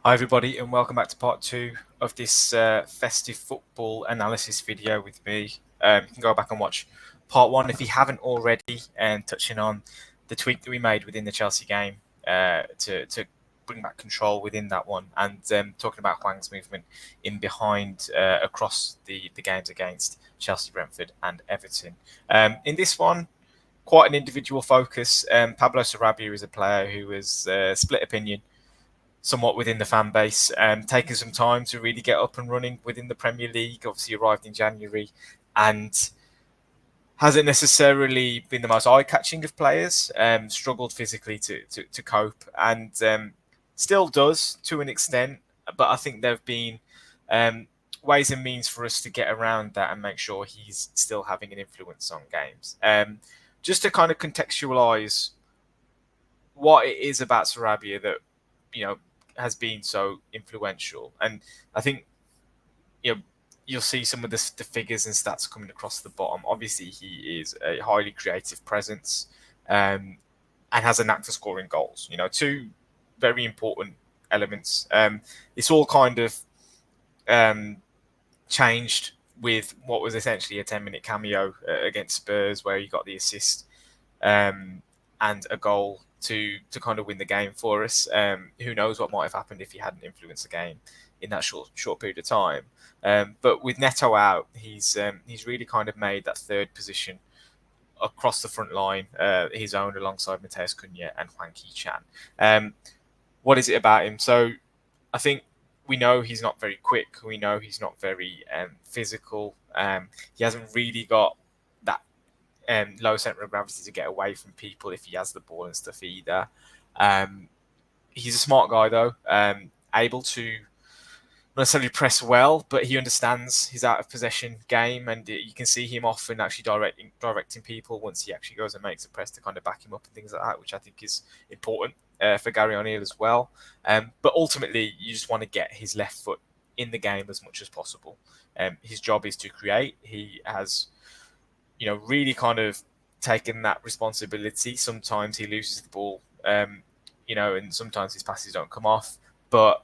Hi everybody and welcome back to part 2 of this festive football analysis video with me. You can go back and watch part 1 if you haven't already, and touching on the tweak that we made within the Chelsea game to bring back control within that one, and talking about Hwang's movement in behind across the games against Chelsea, Brentford and Everton. In this one, quite an individual focus. Pablo Sarabia is a player who was split opinion somewhat within the fan base, taking some time to really get up and running within the Premier League. Obviously, arrived in January and hasn't necessarily been the most eye-catching of players. Struggled physically to cope, and still does to an extent. But I think there have been ways and means for us to get around that and make sure he's still having an influence on games. Just to kind of contextualise what it is about Sarabia that has been so influential. And I think you'll see some of the figures and stats coming across the bottom. Obviously, he is a highly creative presence, and has a knack for scoring goals. Two very important elements. It's all kind of changed with what was essentially a 10-minute cameo against Spurs, where he got the assist and a goal to kind of win the game for us. Who knows what might have happened if he hadn't influenced the game in that short period of time. But with Neto out, he's really kind of made that third position across the front line his own, alongside Mateus Cunha and Hwang Ki-chan. What is it about him? So I think we know he's not very quick. We know he's not very physical. He hasn't really got that low centre of gravity to get away from people if he has the ball and stuff either. He's a smart guy though, able to not necessarily press well, but he understands his out of possession game, and you can see him often actually directing people once he actually goes and makes a press to kind of back him up and things like that, which I think is important for Gary O'Neill as well. But ultimately, you just want to get his left foot in the game as much as possible. His job is to create. He has really kind of taken that responsibility. Sometimes he loses the ball, and sometimes his passes don't come off. But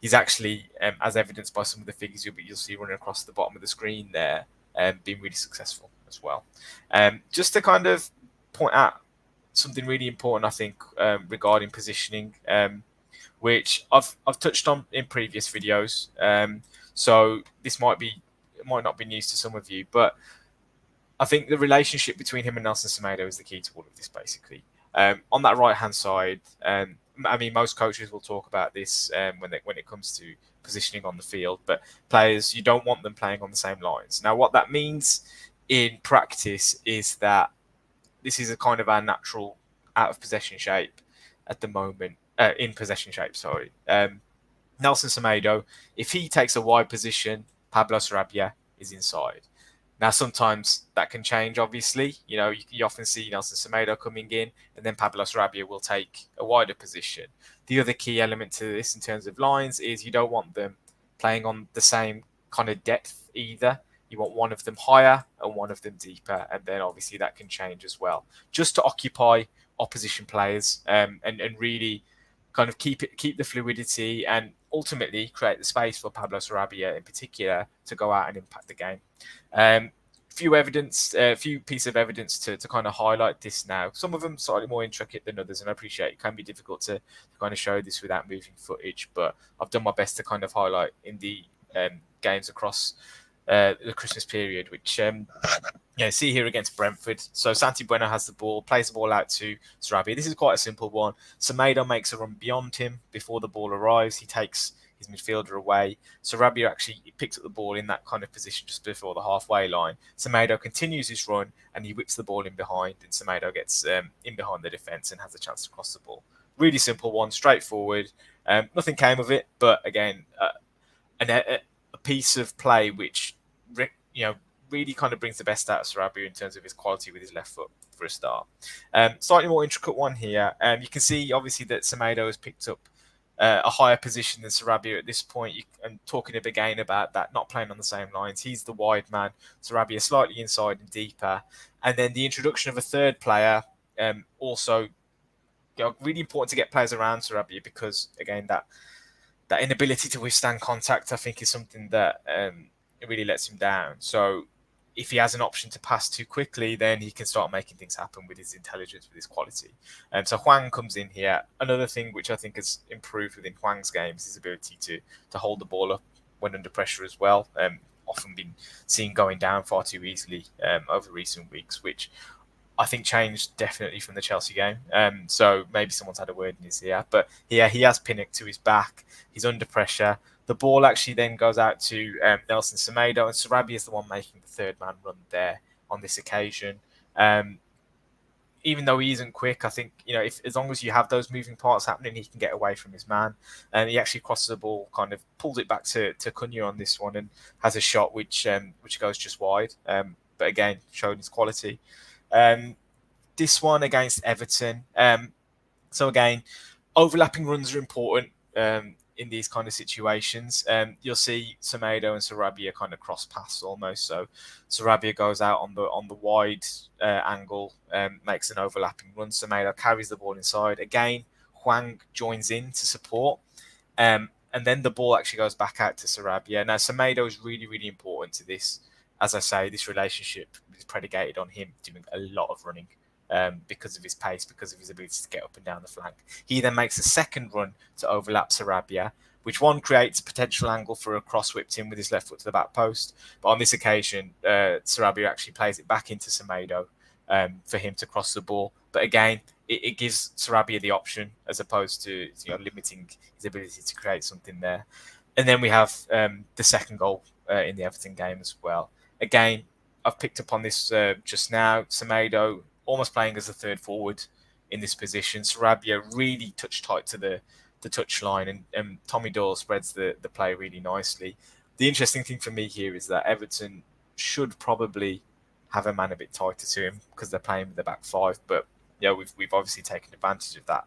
he's actually, as evidenced by some of the figures you'll see running across the bottom of the screen there, been really successful as well. Just to kind of point out something really important, I think, regarding positioning, which I've touched on in previous videos. So this might not be news to some of you, but I think the relationship between him and Nelson Semedo is the key to all of this, basically. On that right-hand side, I mean, most coaches will talk about this when it comes to positioning on the field, but players, you don't want them playing on the same lines. Now, what that means in practice is that this is a kind of our natural out-of-possession shape at the moment, in possession shape, sorry. Nelson Semedo, if he takes a wide position, Pablo Sarabia is inside. Now, sometimes that can change, obviously. You often see Nelson Semedo coming in, and then Pablo Sarabia will take a wider position. The other key element to this in terms of lines is you don't want them playing on the same kind of depth either. You want one of them higher and one of them deeper, and then obviously that can change as well, just to occupy opposition players, and really kind of keep the fluidity and ultimately create the space for Pablo Sarabia in particular to go out and impact the game. Few pieces of evidence to kind of highlight this now. Some of them slightly more intricate than others, and I appreciate it can be difficult to kind of show this without moving footage, but I've done my best to kind of highlight in the games across the Christmas period, which see here against Brentford. So Santi Bueno has the ball, plays the ball out to Sarabia. This is quite a simple one. Semedo makes a run beyond him before the ball arrives. He takes his midfielder away. Sarabia actually picks up the ball in that kind of position just before the halfway line. Semedo continues his run and he whips the ball in behind, and Semedo gets in behind the defence and has a chance to cross the ball. Really simple one, straightforward. Nothing came of it, but again, a piece of play which really kind of brings the best out of Sarabia in terms of his quality with his left foot for a start. Slightly more intricate one here. You can see obviously that Semedo has picked up a higher position than Sarabia at this point. I'm talking again about that, not playing on the same lines. He's the wide man, Sarabia slightly inside and deeper. And then the introduction of a third player, also really important to get players around Sarabia, because again, that that inability to withstand contact, I think, is something that it really lets him down. So if he has an option to pass too quickly, then he can start making things happen with his intelligence, with his quality. So Hwang comes in here. Another thing which I think has improved within Hwang's game is his ability to hold the ball up when under pressure as well. Often been seen going down far too easily over recent weeks, which I think changed definitely from the Chelsea game. So maybe someone's had a word in his ear. But yeah, he has Pinnock to his back. He's under pressure. The ball actually then goes out to Nelson Semedo, and Sarabia is the one making the third man run there on this occasion. Um, Even though he isn't quick, I think, if as long as you have those moving parts happening, he can get away from his man. And he actually crosses the ball, kind of pulls it back to Cunha on this one, and has a shot which goes just wide. But again, showing his quality. This one against Everton. So again, overlapping runs are important in these kind of situations. You'll see Semedo and Sarabia kind of cross paths almost. So Sarabia goes out on the wide angle, makes an overlapping run. Semedo carries the ball inside. Again, Hwang joins in to support. And then the ball actually goes back out to Sarabia. Now, Semedo is really, really important to this. As I say, this relationship is predicated on him doing a lot of running because of his pace, because of his ability to get up and down the flank. He then makes a second run to overlap Sarabia, which one creates a potential angle for a cross whipped in with his left foot to the back post. But on this occasion, Sarabia actually plays it back into Semedo for him to cross the ball. But again, it gives Sarabia the option as opposed to limiting his ability to create something there. And then we have the second goal in the Everton game as well. Again, I've picked up on this just now. Semedo almost playing as a third forward in this position. Sarabia really touch tight to the touch line, and Tommy Doyle spreads the play really nicely. The interesting thing for me here is that Everton should probably have a man a bit tighter to him because they're playing with the back five, but we've obviously taken advantage of that.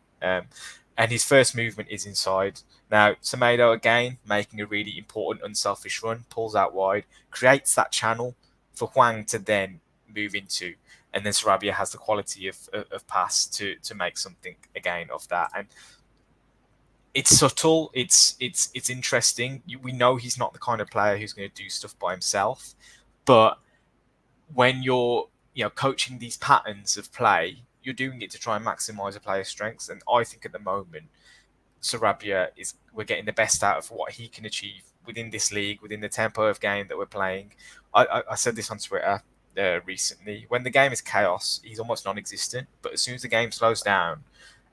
And his first movement is inside. Now, Semedo, again, making a really important, unselfish run, pulls out wide, creates that channel for Hwang to then move into. And then Sarabia has the quality of pass to make something, again, of that. And it's subtle. It's interesting. We know he's not the kind of player who's going to do stuff by himself. But when you're coaching these patterns of play, you're doing it to try and maximise a player's strengths. And I think at the moment, Sarabia we're getting the best out of what he can achieve within this league, within the tempo of game that we're playing. I said this on Twitter recently. When the game is chaos, he's almost non-existent. But as soon as the game slows down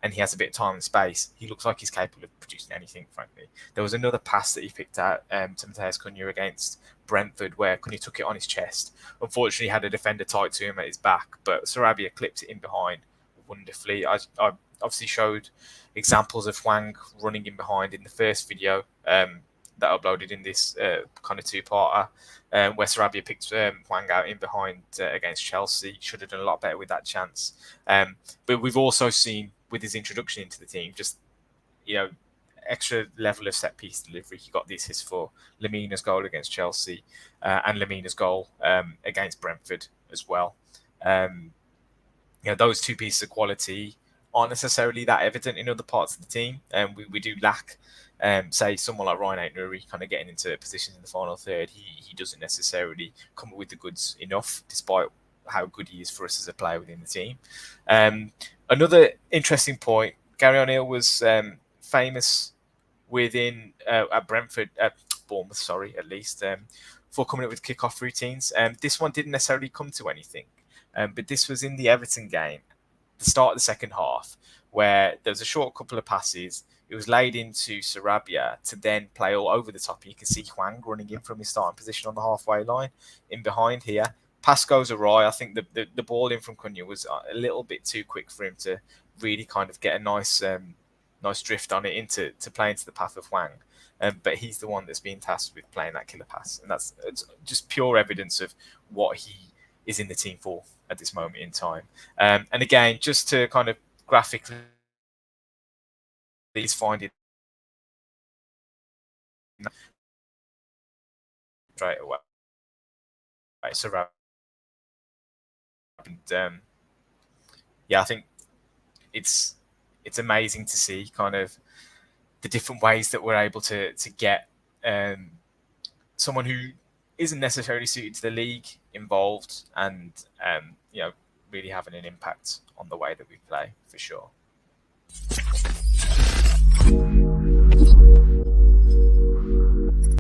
and he has a bit of time and space, he looks like he's capable of producing anything, frankly. There was another pass that he picked out to Matheus Cunha against Brentford where Cunha took it on his chest. Unfortunately, he had a defender tight to him at his back, but Sarabia clipped it in behind wonderfully. I obviously showed examples of Hwang running in behind in the first video that I uploaded in this kind of two-parter, where Sarabia picked Hwang out in behind against Chelsea. Should have done a lot better with that chance. But we've also seen with his introduction into the team, just extra level of set piece delivery. He got the assist for Lemina's goal against Chelsea and Lemina's goal against Brentford as well. Those two pieces of quality aren't necessarily that evident in other parts of the team, and we do lack, say, someone like Ryan Aït-Nouri kind of getting into positions in the final third. He doesn't necessarily come up with the goods enough, despite how good he is for us as a player within the team. Another interesting point, Gary O'Neill was famous within at Bournemouth, sorry, at least, for coming up with kickoff routines. This one didn't necessarily come to anything, but this was in the Everton game, the start of the second half, where there was a short couple of passes. It was laid into Sarabia to then play all over the top. You can see Hwang running in from his starting position on the halfway line in behind here. Pass goes awry. I think the ball in from Cunha was a little bit too quick for him to really kind of get a nice drift on it into play into the path of Hwang. But he's the one that's being tasked with playing that killer pass. And it's just pure evidence of what he is in the team for at this moment in time. And again, just to kind of graphically, he's finding straight away. So, and, I think it's amazing to see kind of the different ways that we're able to get someone who isn't necessarily suited to the league involved, and really having an impact on the way that we play, for sure.